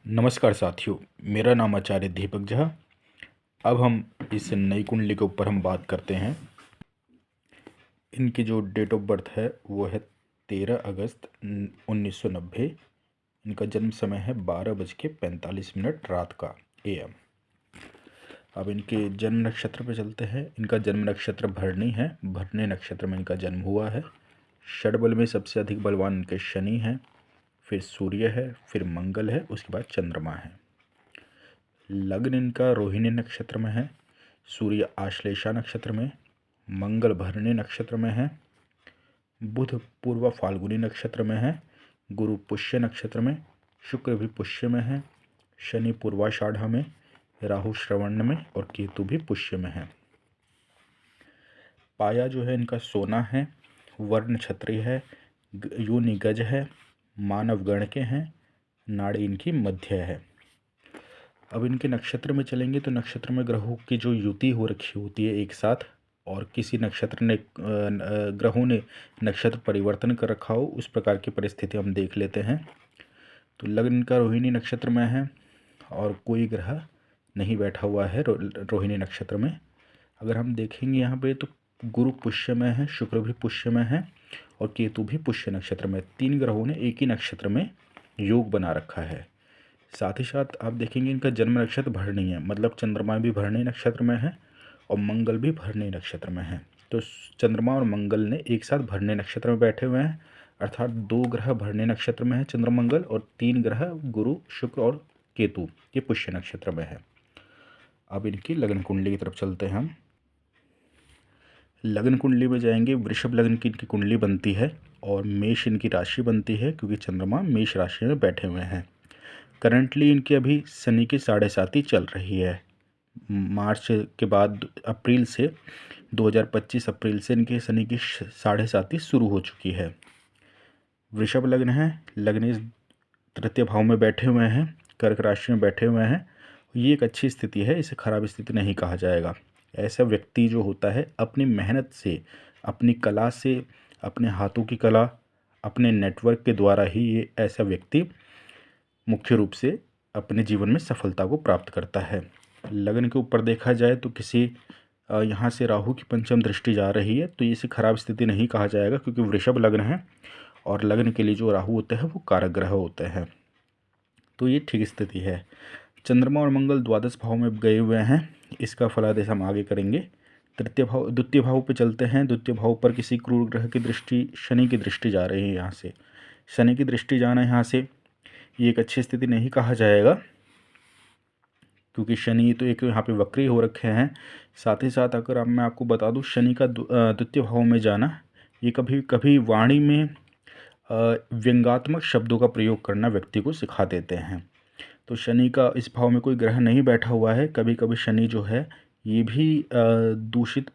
नमस्कार साथियों, मेरा नाम आचार्य दीपक झा। अब हम इस नई कुंडली के ऊपर हम बात करते हैं। इनकी जो डेट ऑफ बर्थ है वो है 13 अगस्त 1990। इनका जन्म समय है 12:45 रात का AM। अब इनके जन्म नक्षत्र पे चलते हैं। इनका जन्म नक्षत्र भरणी है। भरणी नक्षत्र में इनका जन्म हुआ है। षडबल में सबसे अधिक बलवान इनके शनि हैं, फिर सूर्य है, फिर मंगल है, उसके बाद चंद्रमा है। लग्न इनका रोहिणी नक्षत्र में है, सूर्य आश्लेषा नक्षत्र में, मंगल भरणी नक्षत्र में है, बुध पूर्व फाल्गुनी नक्षत्र में है, गुरु पुष्य नक्षत्र में, शुक्र भी पुष्य में है, शनि पूर्वाषाढ़ में, राहु श्रवण में और केतु भी पुष्य में है। पाया जो है इनका सोना है, वर्ण क्षत्रिय है, योनि गज है, मानव गण के हैं, नाड़ी इनकी मध्य है। अब इनके नक्षत्र में चलेंगे तो नक्षत्र में ग्रहों की जो युति हो रखी होती है एक साथ, और किसी नक्षत्र ने ग्रहों ने नक्षत्र परिवर्तन कर रखा हो, उस प्रकार की परिस्थिति हम देख लेते हैं। तो लग्न इनका रोहिणी नक्षत्र में है और कोई ग्रह नहीं बैठा हुआ है रोहिणी नक्षत्र में। अगर हम देखेंगे यहाँ पे तो गुरु पुष्य में है, शुक्र भी पुष्य में है और केतु भी पुष्य नक्षत्र में। 3 ग्रहों ने एक ही नक्षत्र में योग बना रखा है। साथ ही साथ आप देखेंगे इनका जन्म नक्षत्र भरणी है, मतलब चंद्रमा भी भरणी नक्षत्र में है और मंगल भी भरणी नक्षत्र में है। तो चंद्रमा और मंगल ने एक साथ भरणी नक्षत्र में बैठे हुए हैं, अर्थात 2 ग्रह भरणी नक्षत्र में है चंद्र मंगल, और 3 ग्रह गुरु शुक्र और केतु ये पुष्य नक्षत्र में है। अब इनकी लग्न कुंडली की तरफ चलते हैं हम। लग्न कुंडली में जाएंगे, वृषभ लग्न की इनकी कुंडली बनती है और मेष इनकी राशि बनती है, क्योंकि चंद्रमा मेष राशि में बैठे हुए हैं। करंटली इनकी अभी शनि की 7.5 चल रही है। मार्च के बाद अप्रैल से 2025 अप्रैल से इनके शनि की 7.5 शुरू हो चुकी है। वृषभ लग्न है, लग्न तृतीय भाव में बैठे हुए हैं, कर्क राशि में बैठे हुए हैं। ये एक अच्छी स्थिति है, इसे खराब स्थिति नहीं कहा जाएगा। ऐसा व्यक्ति जो होता है अपनी मेहनत से, अपनी कला से, अपने हाथों की कला, अपने नेटवर्क के द्वारा ही ये ऐसा व्यक्ति मुख्य रूप से अपने जीवन में सफलता को प्राप्त करता है। लग्न के ऊपर देखा जाए तो किसी यहाँ से राहु की पंचम दृष्टि जा रही है, तो इसे खराब स्थिति नहीं कहा जाएगा, क्योंकि वृषभ लग्न है और लग्न के लिए जो राहु होते हैं वो कारक ग्रह होते हैं, तो ये ठीक स्थिति है। चंद्रमा और मंगल द्वादश भाव में गए हुए हैं, इसका फलादेश हम आगे करेंगे। द्वितीय भाव पे चलते हैं। द्वितीय भाव पर किसी क्रूर ग्रह की दृष्टि, शनि की दृष्टि जा रही है। यहाँ से शनि की दृष्टि जाना यहाँ से ये एक अच्छी स्थिति नहीं कहा जाएगा, क्योंकि शनि तो एक यहाँ पे वक्री हो रखे हैं। साथ ही साथ अगर मैं आपको बता दूँ, शनि का द्वितीय भाव में जाना ये कभी कभी वाणी में व्यंग्यात्मक शब्दों का प्रयोग करना व्यक्ति को सिखा देते हैं। तो शनि का इस भाव में कोई ग्रह नहीं बैठा हुआ है। कभी कभी शनि जो है ये भी दूषित,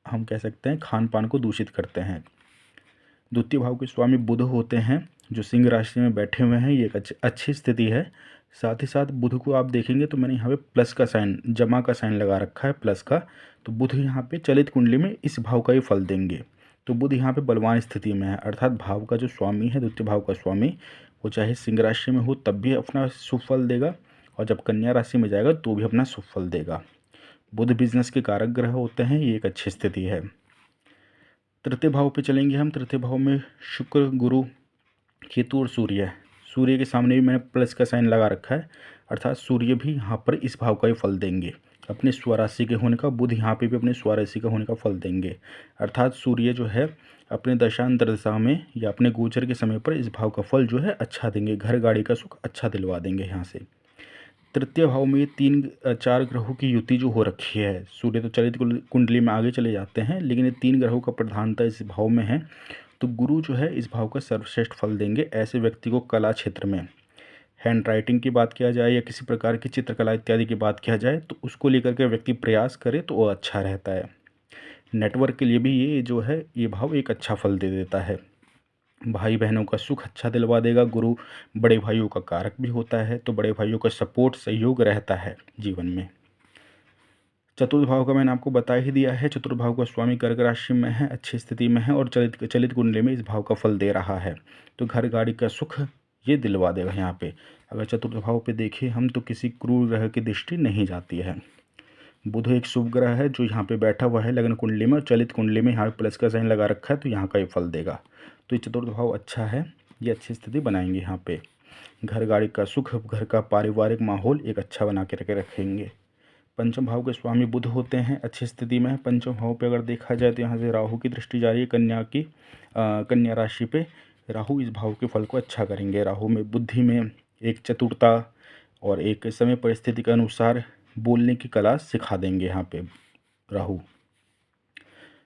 हम कह सकते हैं खान पान को दूषित करते हैं। द्वितीय भाव के स्वामी बुध होते हैं, जो सिंह राशि में बैठे हुए हैं। ये एक अच्छी स्थिति है। साथ ही साथ बुध को आप देखेंगे तो मैंने यहाँ पे प्लस का साइन, जमा का साइन लगा रखा है, प्लस का। तो बुध यहाँ पे चलित कुंडली में इस भाव का ही फल देंगे। तो बुध यहाँ पे बलवान स्थिति में है, अर्थात भाव का जो स्वामी है, द्वितीय भाव का स्वामी, वो चाहे सिंह राशि में हो तब भी अपना शुभ फल देगा, और जब कन्या राशि में जाएगा तो भी अपना शुभ फल देगा। बुध बिजनेस के कारक ग्रह होते हैं, ये एक अच्छी स्थिति है। तृतीय भाव पे चलेंगे हम। तृतीय भाव में शुक्र, गुरु, केतु और सूर्य। सूर्य के सामने भी मैंने प्लस का साइन लगा रखा है, अर्थात सूर्य भी यहाँ पर इस भाव का ही फल देंगे, अपने स्वराशि के होने का। बुध यहाँ पे भी अपने स्वराशि का होने का फल देंगे, अर्थात सूर्य जो है अपने दशांतर दशा में या अपने गोचर के समय पर इस भाव का फल जो है अच्छा देंगे, घर गाड़ी का सुख अच्छा दिलवा देंगे यहाँ से। तृतीय भाव में 3-4 ग्रहों की युति जो हो रखी है, सूर्य तो चलित कुंडली में आगे चले जाते हैं, लेकिन ये 3 ग्रहों का प्रधानता इस भाव में है। तो गुरु जो है इस भाव का सर्वश्रेष्ठ फल देंगे ऐसे व्यक्ति को। कला क्षेत्र में हैंड राइटिंग की बात किया जाए या किसी प्रकार की चित्रकला इत्यादि की बात किया जाए, तो उसको लेकर के व्यक्ति प्रयास करे तो वो अच्छा रहता है। नेटवर्क के लिए भी ये जो है ये भाव एक अच्छा फल दे देता है। भाई बहनों का सुख अच्छा दिलवा देगा। गुरु बड़े भाइयों का कारक भी होता है, तो बड़े भाइयों का सपोर्ट, सहयोग रहता है जीवन में। चतुर्थ भाव का मैंने आपको बता ही दिया है। चतुर्थ भाव का स्वामी कर्क राशि में है, अच्छी स्थिति में है और चलित कुंडली में इस भाव का फल दे रहा है। तो घर गाड़ी का सुख ये दिलवा देगा यहाँ पे। अगर चतुर्थ भाव पे देखें हम तो किसी क्रूर ग्रह की दृष्टि नहीं जाती है। बुध एक शुभ ग्रह है जो यहाँ पे बैठा हुआ है लग्न कुंडली में, और चलित कुंडली में यहाँ पे प्लस का साइन लगा रखा है, तो यहाँ का ये फल देगा। तो ये चतुर्थ भाव अच्छा है, ये अच्छी स्थिति बनाएंगे यहाँ पे। घर गाड़ी का सुख, घर का पारिवारिक माहौल एक अच्छा बना के रखेंगे। पंचम भाव के स्वामी बुध होते हैं, अच्छी स्थिति में है। पंचम भाव पे अगर देखा जाए तो यहाँ से राहु की दृष्टि जा रही है कन्या राशि पे। राहु इस भाव के फल को अच्छा करेंगे। राहु में बुद्धि में एक चतुरता और एक समय परिस्थिति के अनुसार बोलने की कला सिखा देंगे यहाँ पे राहु।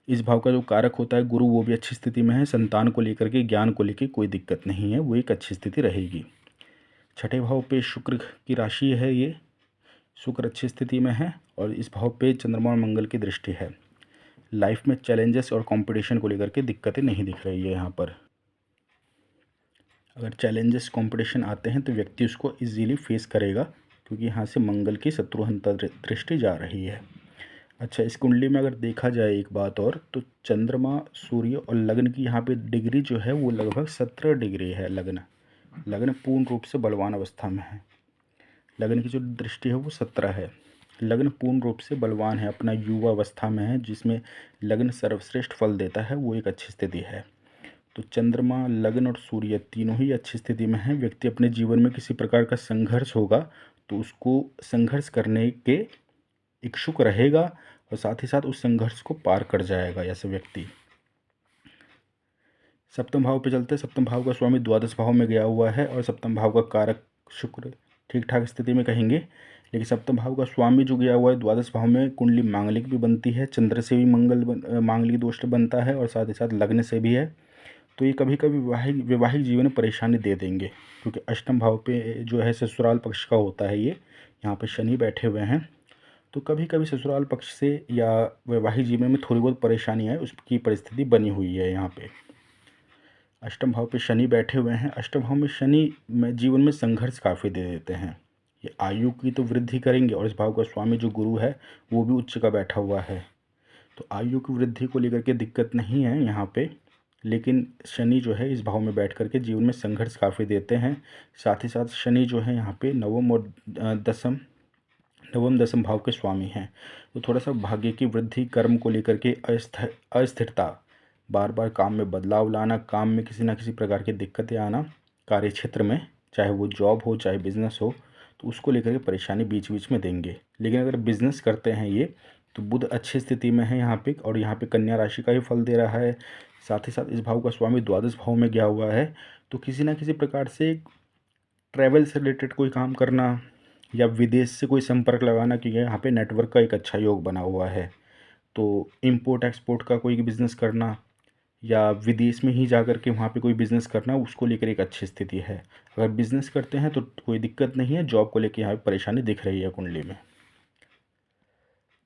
इस भाव का जो कारक होता है गुरु, वो भी अच्छी स्थिति में है। संतान को लेकर के, ज्ञान को लेकर कोई दिक्कत नहीं है, वो एक अच्छी स्थिति रहेगी। छठे भाव पे शुक्र की राशि है ये, शुक्र अच्छी स्थिति में है, और इस भाव पे चंद्रमा और मंगल की दृष्टि है। लाइफ में चैलेंजेस और कंपटीशन को लेकर के दिक्कतें नहीं दिख रही है यहाँ पर। अगर चैलेंजेस कंपटीशन आते हैं तो व्यक्ति उसको इजीली फेस करेगा, क्योंकि यहाँ से मंगल की शत्रुहंता दृष्टि जा रही है। अच्छा, इस कुंडली में अगर देखा जाए एक बात और, तो चंद्रमा, सूर्य और लग्न की यहाँ पे डिग्री जो है वो लगभग 17 डिग्री है। लग्न पूर्ण रूप से बलवान अवस्था में है। लग्न की जो दृष्टि है वो 17 है। लग्न पूर्ण रूप से बलवान है, अपना युवा अवस्था में है, जिसमें लग्न सर्वश्रेष्ठ फल देता है, वो एक अच्छी स्थिति है। तो चंद्रमा, लग्न और सूर्य तीनों ही अच्छी स्थिति में हैं। व्यक्ति अपने जीवन में किसी प्रकार का संघर्ष होगा तो उसको संघर्ष करने के इच्छुक रहेगा, और साथ ही साथ उस संघर्ष को पार कर जाएगा ऐसे व्यक्ति। सप्तम भाव पे चलते हैं। सप्तम भाव का स्वामी द्वादश भाव में गया हुआ है, और सप्तम भाव का कारक शुक्र ठीक ठाक स्थिति में कहेंगे। लेकिन सप्तम भाव का स्वामी जो गया हुआ है द्वादश भाव में, कुंडली मांगलिक भी बनती है, चंद्र से भी मांगलिक दोष बनता है, और साथ ही साथ लग्न से भी है। तो ये कभी कभी वैवाहिक जीवन में परेशानी दे देंगे, क्योंकि अष्टम भाव पे जो है ससुराल पक्ष का होता है ये। यहाँ पे शनि बैठे हुए हैं, तो कभी कभी ससुराल पक्ष से या वैवाहिक जीवन में थोड़ी बहुत परेशानी है, उसकी परिस्थिति बनी हुई है यहाँ पे। अष्टम भाव पे शनि बैठे हुए हैं। अष्टम भाव में शनि में जीवन में संघर्ष काफ़ी दे देते हैं। ये आयु की तो वृद्धि करेंगे, और इस भाव का स्वामी जो गुरु है वो भी उच्च का बैठा हुआ है, तो आयु की वृद्धि को लेकर के दिक्कत नहीं है यहाँ पे। लेकिन शनि जो है इस भाव में बैठ करके जीवन में संघर्ष काफ़ी देते हैं। साथ ही साथ शनि जो है यहाँ पे नवम और दसम भाव के स्वामी हैं, तो थोड़ा सा भाग्य की वृद्धि, कर्म को लेकर के अस्थिरता, बार बार काम में बदलाव लाना, काम में किसी न किसी प्रकार की दिक्कतें आना, कार्य क्षेत्र में चाहे वो जॉब हो चाहे बिजनेस हो, तो उसको लेकर के परेशानी बीच बीच में देंगे। लेकिन अगर बिजनेस करते हैं ये, तो बुध अच्छी स्थिति में है यहाँ पे, और यहाँ पे कन्या राशि का ही फल दे रहा है। साथ ही साथ इस भाव का स्वामी द्वादश भाव में गया हुआ है, तो किसी न किसी प्रकार से ट्रैवल से रिलेटेड कोई काम करना, या विदेश से कोई संपर्क लगाना, क्योंकि यहाँ पे नेटवर्क का एक अच्छा योग बना हुआ है। तो इम्पोर्ट एक्सपोर्ट का कोई बिज़नेस करना, या विदेश में ही जाकर के वहाँ पे कोई बिज़नेस करना, उसको लेकर एक अच्छी स्थिति है। अगर बिज़नेस करते हैं तो कोई दिक्कत नहीं है। जॉब को लेकर यहाँ पे परेशानी दिख रही है कुंडली में।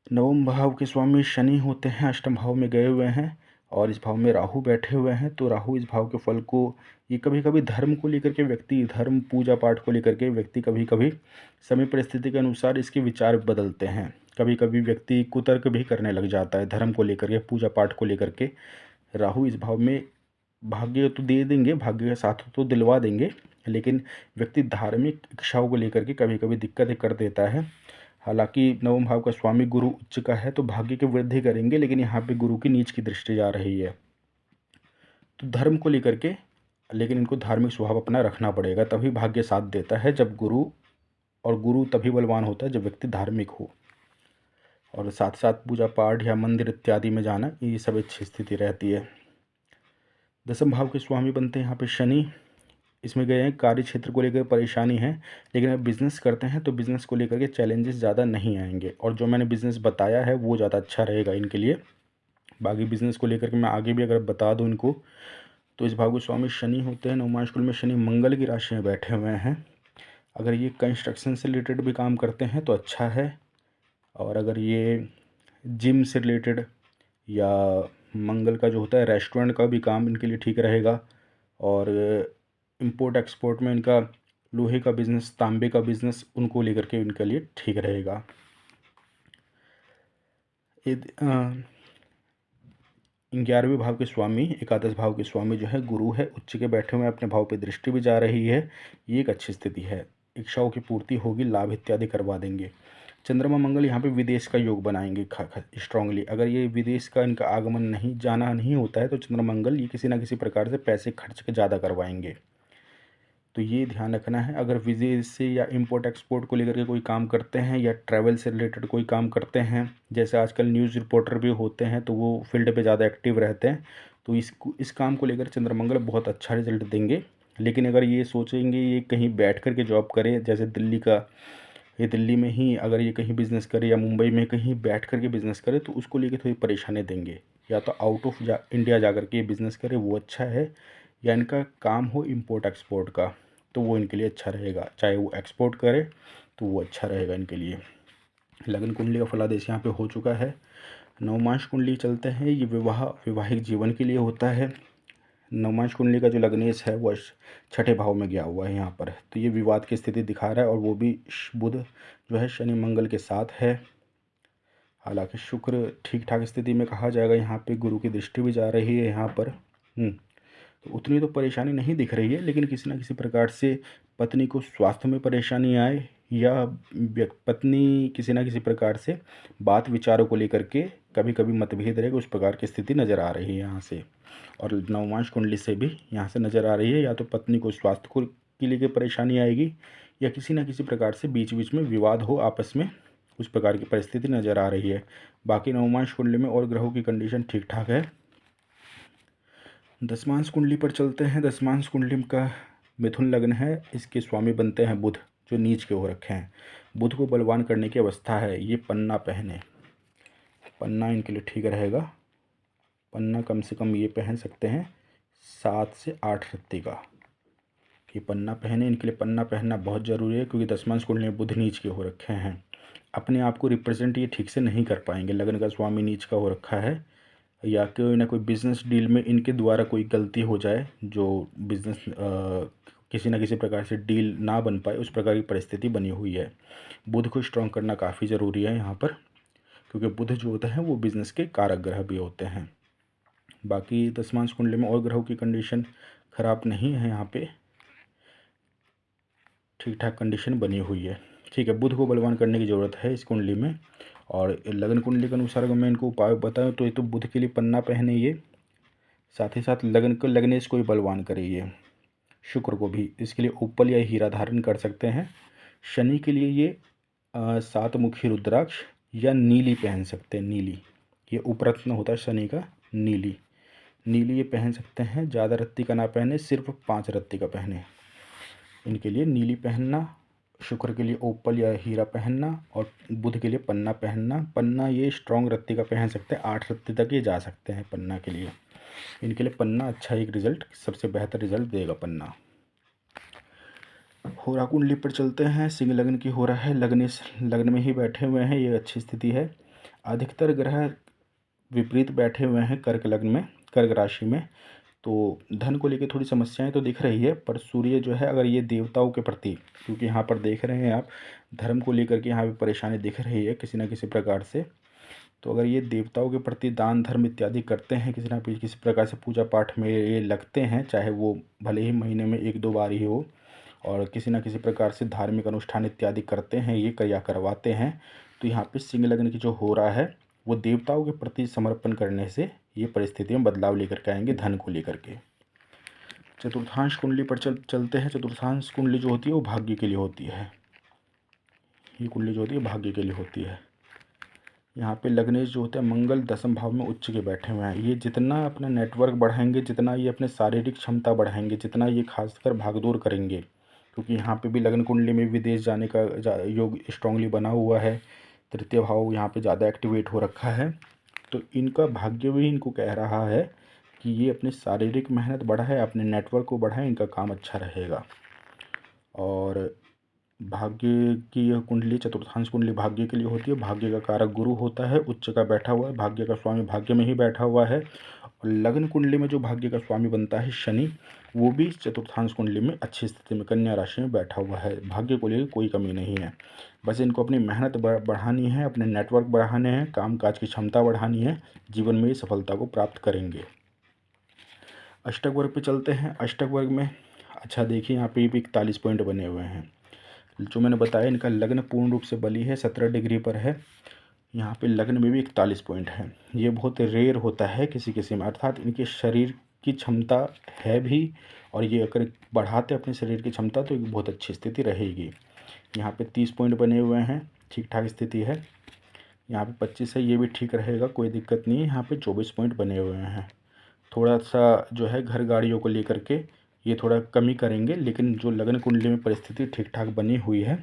नवम भाव के स्वामी शनि होते हैं, अष्टम भाव में गए हुए हैं, और इस भाव में राहु बैठे हुए हैं। तो राहु इस भाव के फल को, ये कभी कभी धर्म को लेकर के व्यक्ति, धर्म पूजा पाठ को लेकर के व्यक्ति कभी कभी समय परिस्थिति के अनुसार इसके विचार बदलते हैं। कभी कभी व्यक्ति कुतर्क भी करने लग जाता है धर्म को लेकर के, पूजा पाठ को लेकर के। राहु इस भाव में भाग्य तो दे देंगे, भाग्य का साथ तो दिलवा देंगे, लेकिन व्यक्ति धार्मिक इच्छाओं को लेकर के कभी कभी दिक्कतें कर देता है। हालांकि नवम भाव का स्वामी गुरु उच्च का है, तो भाग्य की वृद्धि करेंगे, लेकिन यहाँ पे गुरु की नीच की दृष्टि जा रही है। तो धर्म को लेकर के, लेकिन इनको धार्मिक स्वभाव अपना रखना पड़ेगा, तभी भाग्य साथ देता है। जब गुरु तभी बलवान होता है जब व्यक्ति धार्मिक हो, और साथ साथ पूजा पाठ या मंदिर इत्यादि में जाना, ये सब अच्छी स्थिति रहती है। दसम भाव के स्वामी बनते हैं यहाँ पे शनि, इसमें गए हैं। कार्य क्षेत्र को लेकर परेशानी है, लेकिन अगर बिज़नेस करते हैं तो बिज़नेस को लेकर के चैलेंजेस ज़्यादा नहीं आएंगे, और जो मैंने बिज़नेस बताया है वो ज़्यादा अच्छा रहेगा इनके लिए। बाकी बिज़नेस को लेकर के मैं आगे भी अगर बता दूँ इनको, तो इस भाव के स्वामी शनि होते हैं। नवमा स्कूल में शनि मंगल की राशि में बैठे हुए हैं। अगर ये कंस्ट्रक्शन से रिलेटेड भी काम करते हैं तो अच्छा है, और अगर ये जिम से रिलेटेड या मंगल का जो होता है रेस्टोरेंट का भी काम इनके लिए ठीक रहेगा। और इंपोर्ट एक्सपोर्ट में इनका लोहे का बिज़नेस, तांबे का बिज़नेस, उनको लेकर के इनके लिए ठीक रहेगा। 11वें भाव के स्वामी, एकादश भाव के स्वामी जो है गुरु है, उच्च के बैठे हुए हैं, अपने भाव पे दृष्टि भी जा रही है। ये एक अच्छी स्थिति है। इच्छाओं की पूर्ति होगी, लाभ इत्यादि करवा देंगे। चंद्रमा मंगल यहाँ पे विदेश का योग बनाएंगे स्ट्रांगली। अगर ये विदेश का इनका आगमन नहीं जाना नहीं होता है तो चंद्रमा मंगल ये किसी ना किसी प्रकार से पैसे खर्च के ज़्यादा करवाएंगे। तो ये ध्यान रखना है। अगर विदेश से या इंपोर्ट एक्सपोर्ट को लेकर के कोई काम करते हैं या ट्रैवल से रिलेटेड कोई काम करते हैं, जैसे आजकल न्यूज़ रिपोर्टर भी होते हैं तो वो फील्ड पे ज़्यादा एक्टिव रहते हैं, तो इस काम को लेकर चंद्रमंगल बहुत अच्छा रिजल्ट देंगे। लेकिन अगर ये सोचेंगे ये कहीं बैठ कर के जॉब करे, जैसे दिल्ली में ही अगर ये कहीं बिज़नेस करे या मुंबई में कहीं बैठ कर के बिज़नेस करे तो उसको लेके थोड़ी परेशानी देंगे। या तो आउट ऑफ इंडिया जा कर के बिज़नेस करे वो अच्छा है, या इनका काम हो इंपोर्ट एक्सपोर्ट का तो वो इनके लिए अच्छा रहेगा। चाहे वो एक्सपोर्ट करे तो वो अच्छा रहेगा इनके लिए। लग्न कुंडली का फलादेश यहाँ पे हो चुका है। नवमांश कुंडली चलते हैं। ये वैवाहिक जीवन के लिए होता है। नवमांश कुंडली का जो लग्नेश है वो छठे भाव में गया हुआ है यहाँ पर, तो ये विवाद की स्थिति दिखा रहा है, और वो भी बुध जो है शनि मंगल के साथ है। हालांकि शुक्र ठीक ठाक स्थिति में कहा जाएगा, यहाँ पे गुरु की दृष्टि भी जा रही है यहाँ पर। तो उतनी तो परेशानी नहीं दिख रही है, लेकिन किसी न किसी प्रकार से पत्नी को स्वास्थ्य में परेशानी आए या पत्नी किसी न किसी प्रकार से बात विचारों को लेकर के कभी कभी मतभेद रहेगा, उस प्रकार की स्थिति नज़र आ रही है यहाँ से। और नवमांश कुंडली से भी यहाँ से नज़र आ रही है, या तो पत्नी को स्वास्थ्य को के लेकर परेशानी आएगी या किसी न किसी प्रकार से बीच बीच में विवाद हो आपस में, उस प्रकार की परिस्थिति नज़र आ रही है। बाकी नवमांश कुंडली में और ग्रहों की कंडीशन ठीक ठाक है। दसमांश कुंडली पर चलते हैं। दसमांश कुंडली का मिथुन लग्न है, इसके स्वामी बनते हैं बुध जो नीच के हो रखे हैं। बुध को बलवान करने की अवस्था है। ये पन्ना पहने, पन्ना इनके लिए ठीक रहेगा। पन्ना कम से कम ये पहन सकते हैं 7 से 8 रत्ती का, ये पन्ना पहने। इनके लिए पन्ना पहनना बहुत ज़रूरी है, क्योंकि दसमांश कुंडली में बुध नीच के हो रखे हैं। अपने आप को रिप्रेजेंट ये ठीक से नहीं कर पाएंगे। लग्न का स्वामी नीच का हो रखा है, या कोई ना कोई बिजनेस डील में इनके द्वारा कोई गलती हो जाए, जो बिजनेस किसी न किसी प्रकार से डील ना बन पाए, उस प्रकार की परिस्थिति बनी हुई है। बुध को स्ट्रॉन्ग करना काफ़ी ज़रूरी है यहाँ पर, क्योंकि बुध जो होते हैं वो बिजनेस के कारक ग्रह भी होते हैं। बाकी दसमांश कुंडली में और ग्रहों की कंडीशन ख़राब नहीं है, यहाँ पे ठीक ठाक कंडीशन बनी हुई है। ठीक है, बुध को बलवान करने की ज़रूरत है इस कुंडली में। और लग्न कुंडली के अनुसार अगर मैं इनको उपाय बताऊँ तो ये तो बुध के लिए पन्ना पहने, ये साथ ही साथ लग्नेश को भी बलवान करे, ये शुक्र को भी, इसके लिए उपल या हीरा धारण कर सकते हैं। शनि के लिए ये 7 मुखी रुद्राक्ष या नीली पहन सकते हैं। नीली ये उपरत्न होता है शनि का, नीली ये पहन सकते हैं। ज़्यादा रत्ती का ना पहने, सिर्फ 5 रत्ती का पहने। इनके लिए नीली पहनना, शुक्र के लिए ओपल या हीरा पहनना, और बुध के लिए पन्ना पहनना। पन्ना ये स्ट्रॉन्ग रत्ती का पहन सकते हैं, 8 रत्ती तक ये जा सकते हैं पन्ना के लिए। इनके लिए पन्ना अच्छा एक रिजल्ट, सबसे बेहतर रिजल्ट देगा पन्ना। होरा कुंडली पर चलते हैं। सिंह लग्न की हो रहा है, लग्न में ही बैठे हुए हैं, ये अच्छी स्थिति है। अधिकतर ग्रह विपरीत बैठे हुए हैं कर्क लग्न में, कर्क राशि में, तो धन को लेकर थोड़ी समस्याएं तो दिख रही है। पर सूर्य जो है, अगर ये देवताओं के प्रति, क्योंकि यहाँ पर देख रहे हैं आप धर्म को लेकर के यहाँ पे परेशानी दिख रही है किसी न किसी प्रकार से, तो अगर ये देवताओं के प्रति दान धर्म इत्यादि करते हैं, किसी न किसी प्रकार से पूजा पाठ में ये लगते हैं, चाहे वो भले ही महीने में 1-2 बार ही हो, और किसी न किसी प्रकार से धार्मिक अनुष्ठान इत्यादि करते हैं ये या करवाते हैं, तो यहाँ पे सिंह लग्न की जो हो रहा है वो देवताओं के प्रति समर्पण करने से ये परिस्थिति में बदलाव लेकर के आएंगे धन को लेकर के। चतुर्थांश कुंडली पर चलते हैं। चतुर्थांश कुंडली जो होती है वो भाग्य के लिए होती है। ये कुंडली जो होती है भाग्य के लिए होती है। यहाँ पे लग्नेश जो होता है मंगल 10वें भाव में उच्च के बैठे हुए हैं। ये जितना अपना नेटवर्क बढ़ाएंगे, जितना ये अपने शारीरिक क्षमता बढ़ाएंगे, जितना ये खासकर भागदौड़ करेंगे, क्योंकि यहाँ पे भी लग्न कुंडली में विदेश जाने का योग स्ट्रांगली बना हुआ है। तृतीय भाव यहाँ पे ज़्यादा एक्टिवेट हो रखा है, तो इनका भाग्य भी इनको कह रहा है कि ये अपनी शारीरिक मेहनत बढ़ाए, अपने नेटवर्क को बढ़ाए, इनका काम अच्छा रहेगा। और भाग्य की यह कुंडली चतुर्थांश कुंडली भाग्य के लिए होती है। भाग्य का कारक गुरु होता है, उच्च का बैठा हुआ है, भाग्य का स्वामी भाग्य में ही बैठा हुआ है, और लग्न कुंडली में जो भाग्य का स्वामी बनता है शनि, वो भी चतुर्थांश कुंडली में अच्छी स्थिति में कन्या राशि में बैठा हुआ है। भाग्य को लेकर कोई कमी नहीं है, बस इनको अपनी मेहनत बढ़ानी है, अपने नेटवर्क बढ़ाने हैं, काम काज की क्षमता बढ़ानी है, जीवन में ये सफलता को प्राप्त करेंगे। अष्टक वर्ग पे चलते हैं। अष्टक वर्ग में अच्छा देखिए, यहाँ पे भी 41 पॉइंट बने हुए हैं। जो मैंने बताया इनका लग्न पूर्ण रूप से बली है, 17 डिग्री पर है। यहाँ पे लग्न में भी 41 पॉइंट है। ये बहुत रेयर होता है किसी किसी में, अर्थात इनके शरीर की क्षमता है भी, और ये अगर बढ़ाते अपने शरीर की क्षमता तो एक बहुत अच्छी स्थिति रहेगी। यहाँ पे 30 पॉइंट बने हुए हैं, ठीक ठाक स्थिति है। यहाँ पे 25 है, ये भी ठीक रहेगा, कोई दिक्कत नहीं है। यहाँ पे 24 पॉइंट बने हुए हैं। थोड़ा सा जो है घर गाड़ियों को लेकर के ये थोड़ा कमी करेंगे, लेकिन जो लग्न कुंडली में परिस्थिति ठीक ठाक बनी हुई है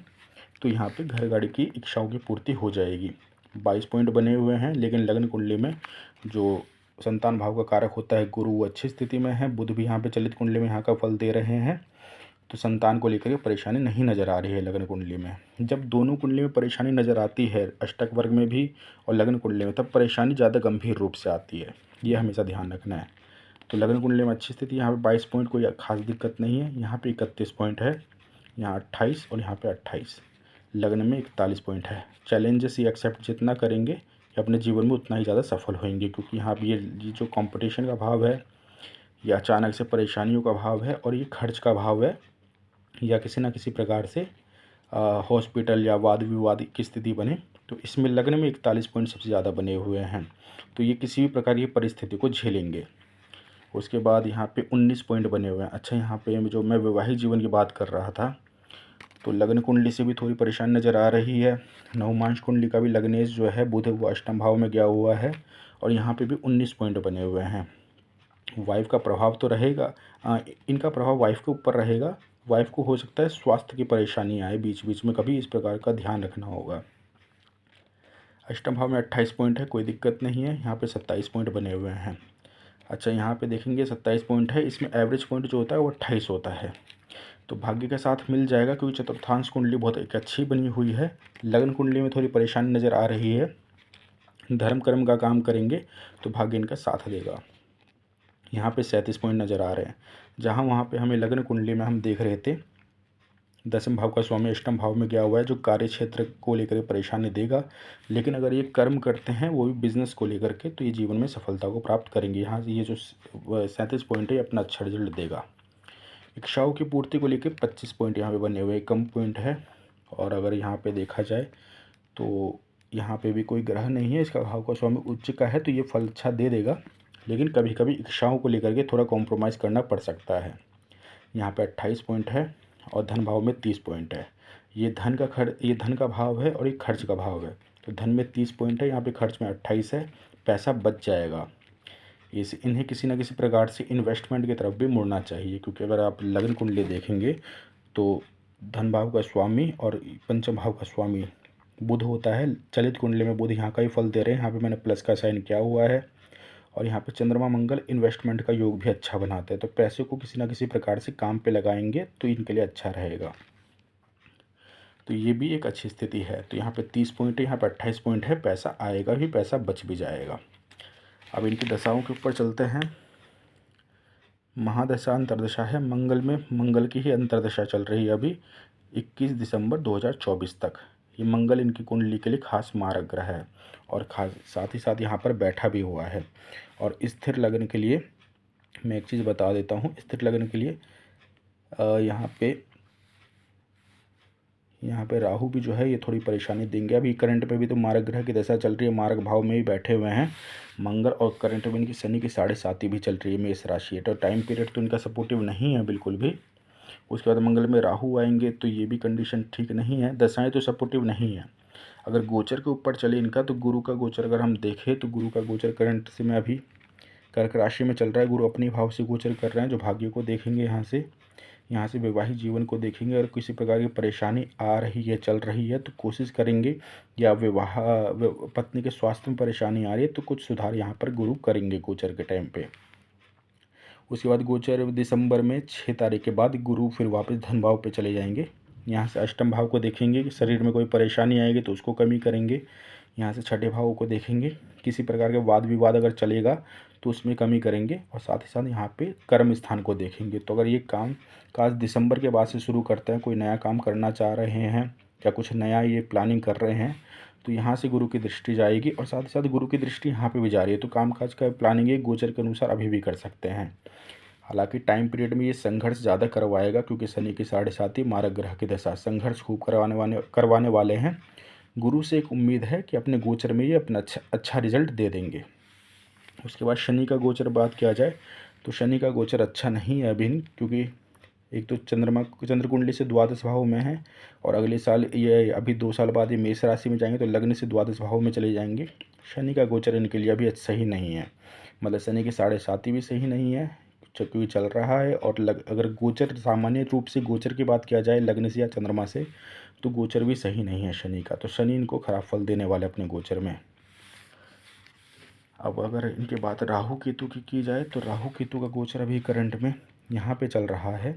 तो यहाँ पे घर गाड़ी की इच्छाओं की पूर्ति हो जाएगी। 22 पॉइंट बने हुए हैं, लेकिन लग्न कुंडली में जो संतान भाव का कारक होता है गुरु, वो अच्छी स्थिति में है। बुध भी यहाँ पे चलित कुंडली में यहाँ का फल दे रहे हैं, तो संतान को लेकर के परेशानी नहीं नज़र आ रही है लग्न कुंडली में। जब दोनों कुंडली में परेशानी नज़र आती है, अष्टक वर्ग में भी और लग्न कुंडली में, तब परेशानी ज़्यादा गंभीर रूप से आती है, ये हमेशा ध्यान रखना है। तो लग्न कुंडली में अच्छी स्थिति, यहाँ पे 22 पॉइंट, कोई खास दिक्कत नहीं है। यहाँ पे 31 पॉइंट है, यहाँ 28 और यहाँ पे 28। लग्न में 41 पॉइंट है। चैलेंजेस ये एक्सेप्ट जितना करेंगे ये अपने जीवन में उतना ही ज़्यादा सफल होंगे, क्योंकि यहाँ पे ये जो कंपटीशन का भाव है, ये अचानक से परेशानियों का भाव है, और ये खर्च का भाव है, या किसी न किसी प्रकार से हॉस्पिटल या वाद विवाद की स्थिति बने, तो इसमें लग्न में 41 पॉइंट सबसे ज़्यादा बने हुए हैं। तो ये किसी भी प्रकार की परिस्थिति को झेलेंगे। उसके बाद यहाँ पे 19 पॉइंट बने हुए हैं। अच्छा, यहाँ पे जो मैं वैवाहिक जीवन की बात कर रहा था, तो लग्न कुंडली से भी थोड़ी परेशानी नज़र आ रही है। नवमांश कुंडली का भी लग्नेश जो है बुध, वो अष्टम भाव में गया हुआ है, और यहाँ पे भी 19 पॉइंट बने हुए हैं। वाइफ का प्रभाव तो रहेगा, इनका प्रभाव वाइफ के ऊपर रहेगा। वाइफ को हो सकता है स्वास्थ्य की परेशानी आए बीच बीच में कभी, इस प्रकार का ध्यान रखना होगा। अष्टम भाव में 28 पॉइंट है, कोई दिक्कत नहीं है। यहाँ पे 27 पॉइंट बने हुए हैं। अच्छा, यहाँ पे देखेंगे 27 पॉइंट है, इसमें एवरेज पॉइंट जो होता है वो 28 होता है, तो भाग्य के साथ मिल जाएगा, क्योंकि चतुर्थांश कुंडली बहुत एक अच्छी बनी हुई है। लग्न कुंडली में थोड़ी परेशानी नज़र आ रही है। धर्म कर्म का काम करेंगे तो भाग्य इनका साथ देगा। यहाँ पे 37 पॉइंट नज़र आ रहे हैं, जहाँ वहाँ पे हमें लग्न कुंडली में हम देख रहे थे 10वें भाव का स्वामी अष्टम भाव में गया हुआ है, जो कार्य क्षेत्र को लेकर परेशानी देगा। लेकिन अगर ये कर्म करते हैं, वो भी बिजनेस को लेकर के, तो ये जीवन में सफलता को प्राप्त करेंगे। यहाँ से ये जो 37 पॉइंट है, अपना अच्छा रिजल्ट देगा। इच्छाओं की पूर्ति को लेकर 25 पॉइंट यहाँ पे बने हुए, कम पॉइंट है। और अगर यहाँ पे देखा जाए तो यहाँ पे भी कोई ग्रह नहीं है, इसका भाव का स्वामी उच्च का है, तो ये फल अच्छा दे देगा। लेकिन कभी कभी इच्छाओं को लेकर के थोड़ा कॉम्प्रोमाइज़ करना पड़ सकता है। यहाँ पे 28 पॉइंट है, और धन भाव में 30 पॉइंट है। ये धन का भाव है और ये खर्च का भाव है। तो धन में 30 पॉइंट है, यहाँ पे खर्च में 28 है, पैसा बच जाएगा। इन्हें किसी न किसी प्रकार से इन्वेस्टमेंट की तरफ भी मुड़ना चाहिए, क्योंकि अगर आप लग्न कुंडली देखेंगे तो धन भाव का स्वामी और पंचम भाव का स्वामी बुध होता है। चलित कुंडली में बुध यहाँ का ही फल दे रहे हैं, यहाँ पे मैंने प्लस का साइन किया हुआ है। और यहाँ पे चंद्रमा मंगल इन्वेस्टमेंट का योग भी अच्छा बनाते हैं, तो पैसे को किसी न किसी प्रकार से काम पे लगाएंगे तो इनके लिए अच्छा रहेगा। तो ये भी एक अच्छी स्थिति है। तो यहाँ पे 30 पॉइंट है, यहाँ पे 28 पॉइंट है, पैसा आएगा भी, पैसा बच भी जाएगा। अब इनकी दशाओं के ऊपर चलते हैं। महादशा अंतरदशा है, मंगल में मंगल की ही अंतरदशा चल रही है अभी 21 दिसंबर 2024 तक। ये मंगल इनकी कुंडली के लिए खास मारक ग्रह है, और खास साथ ही साथ यहाँ पर बैठा भी हुआ है। और स्थिर लग्न के लिए मैं एक चीज़ बता देता हूँ, स्थिर लग्न के लिए यहाँ पे राहु भी जो है ये थोड़ी परेशानी देंगे। अभी करंट पे भी तो मारक ग्रह की दशा चल रही है, मारक भाव में ही बैठे हुए हैं मंगल, और करंट में इनकी शनि की 7.5 भी चल रही है मेष राशि है, तो टाइम पीरियड तो इनका सपोर्टिव नहीं है बिल्कुल भी। उसके बाद मंगल में राहु आएंगे, तो ये भी कंडीशन ठीक नहीं है। दशाएं तो सपोर्टिव नहीं है। अगर गोचर के ऊपर चले इनका, तो गुरु का गोचर अगर हम देखें, तो गुरु का गोचर करंट से में अभी कर्क राशि में चल रहा है। गुरु अपनी भाव से गोचर कर रहे हैं, जो भाग्य को देखेंगे यहाँ से वैवाहिक जीवन को देखेंगे। अगर किसी प्रकार की परेशानी आ रही है, चल रही है, तो कोशिश करेंगे, या पत्नी के स्वास्थ्य में परेशानी आ रही है, तो कुछ सुधार यहाँ पर गुरु करेंगे गोचर के टाइम पे। उसके बाद गोचर दिसंबर में 6 तारीख के बाद गुरु फिर वापस धन भाव पे चले जाएंगे। यहाँ से अष्टम भाव को देखेंगे कि शरीर में कोई परेशानी आएगी तो उसको कमी करेंगे। यहाँ से छठे भाव को देखेंगे, किसी प्रकार के वाद विवाद अगर चलेगा तो उसमें कमी करेंगे। और साथ ही साथ यहाँ पे कर्म स्थान को देखेंगे। तो अगर ये काम काज दिसंबर के बाद से शुरू करते हैं, कोई नया काम करना चाह रहे हैं या कुछ नया ये प्लानिंग कर रहे हैं, तो यहाँ से गुरु की दृष्टि जाएगी। और साथ ही साथ गुरु की दृष्टि यहाँ पे भी जा रही है, तो काम काज का प्लानिंग ये गोचर के अनुसार अभी भी कर सकते हैं। हालांकि टाइम पीरियड में ये संघर्ष ज़्यादा करवाएगा, क्योंकि शनि की 7.5 मारक ग्रह की दशा, संघर्ष खूब करवाने वाले हैं। गुरु से एक उम्मीद है कि अपने गोचर में ये अपना अच्छा रिजल्ट दे देंगे। उसके बाद शनि का गोचर बात किया जाए तो शनि का गोचर अच्छा नहीं है अभी, क्योंकि एक तो चंद्र कुंडली से द्वादश भाव में है, और अगले साल ये अभी 2 साल बाद ये मेष राशि में जाएंगे तो लग्न से द्वादश भाव में चले जाएंगे। शनि का गोचर इनके लिए अभी सही नहीं है, मतलब शनि की 7.5 भी सही नहीं है क्योंकि चल रहा है। और अगर गोचर सामान्य रूप से गोचर की बात किया जाए लग्न से या चंद्रमा से, तो गोचर भी सही नहीं है शनि का, तो शनि इनको खराब फल देने वाले अपने गोचर में। अब अगर इनके बात राहु केतु की जाए तो राहु केतु का गोचर अभी करंट में यहाँ पे चल रहा है।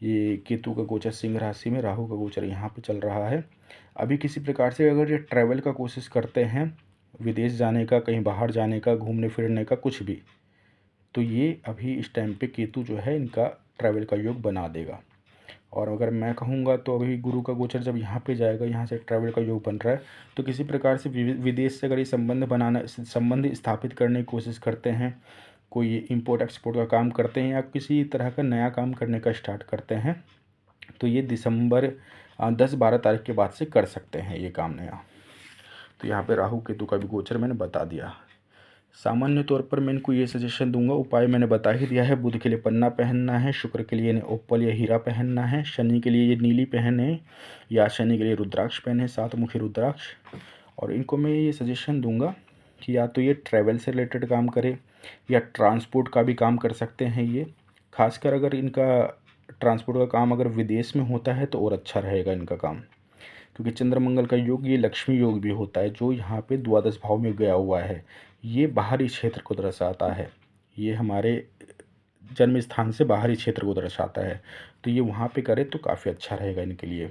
ये केतु का गोचर सिंह राशि में, राहु का गोचर यहाँ पे चल रहा है। अभी किसी प्रकार से अगर ये ट्रैवल का कोशिश करते हैं, विदेश जाने का, कहीं बाहर जाने का, घूमने फिरने का कुछ भी, तो ये अभी इस टाइम पे केतु जो है इनका ट्रैवल का योग बना देगा। और अगर मैं कहूँगा तो अभी गुरु का गोचर जब यहाँ पे जाएगा, यहाँ से ट्रैवल का योग बन रहा है, तो किसी प्रकार से विदेश से अगर ये संबंध स्थापित करने की कोशिश करते हैं, कोई इंपोर्ट एक्सपोर्ट का काम करते हैं या किसी तरह का नया काम करने का स्टार्ट करते हैं, तो ये दिसंबर 10-12 तारीख के बाद से कर सकते हैं ये काम नया। तो यहाँ पे राहु केतु का भी गोचर मैंने बता दिया। सामान्य तौर पर मैं इनको ये सजेशन दूंगा, उपाय मैंने बता ही दिया है। बुध के लिए पन्ना पहनना है, शुक्र के लिए इन्हें ओप्पल या हीरा पहनना है, शनि के लिए ये नीली पहने या शनि के लिए रुद्राक्ष पहने, 7 मुखी रुद्राक्ष। और इनको मैं ये सजेशन दूंगा कि या तो ये ट्रैवल से रिलेटेड काम करे या ट्रांसपोर्ट का भी काम कर सकते हैं ये। खासकर अगर इनका ट्रांसपोर्ट का काम अगर विदेश में होता है तो और अच्छा रहेगा इनका काम, क्योंकि चंद्रमंगल का योग ये लक्ष्मी योग भी होता है, जो यहाँ पे द्वादश भाव में गया हुआ है। ये बाहरी क्षेत्र को दर्शाता है, ये हमारे जन्म स्थान से बाहरी क्षेत्र को दर्शाता है, तो ये वहाँ पे करे तो काफ़ी अच्छा रहेगा इनके लिए।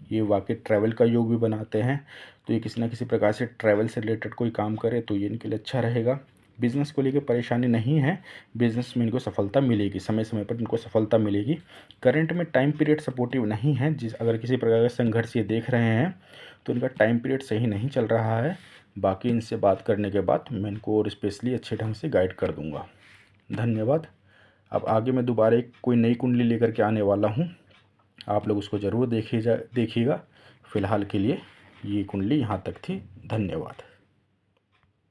ये वाकई ट्रैवल का योग भी बनाते हैं, तो ये किसी ना किसी प्रकार से ट्रैवल से रिलेटेड कोई काम करे तो ये इनके लिए अच्छा रहेगा। बिज़नेस को लेकर परेशानी नहीं है, बिज़नेस में इनको सफलता मिलेगी, समय समय पर इनको सफलता मिलेगी। करंट में टाइम पीरियड सपोर्टिव नहीं है, अगर किसी प्रकार का संघर्ष ये देख रहे हैं तो इनका टाइम पीरियड सही नहीं चल रहा है। बाकी इनसे बात करने के बाद मैं इनको और स्पेशली अच्छे ढंग से गाइड कर दूंगा। धन्यवाद। अब आगे मैं दोबारा एक कोई नई कुंडली लेकर के आने वाला हूँ, आप लोग उसको ज़रूर देखिएगा। फ़िलहाल के लिए ये कुंडली यहाँ तक थी। धन्यवाद।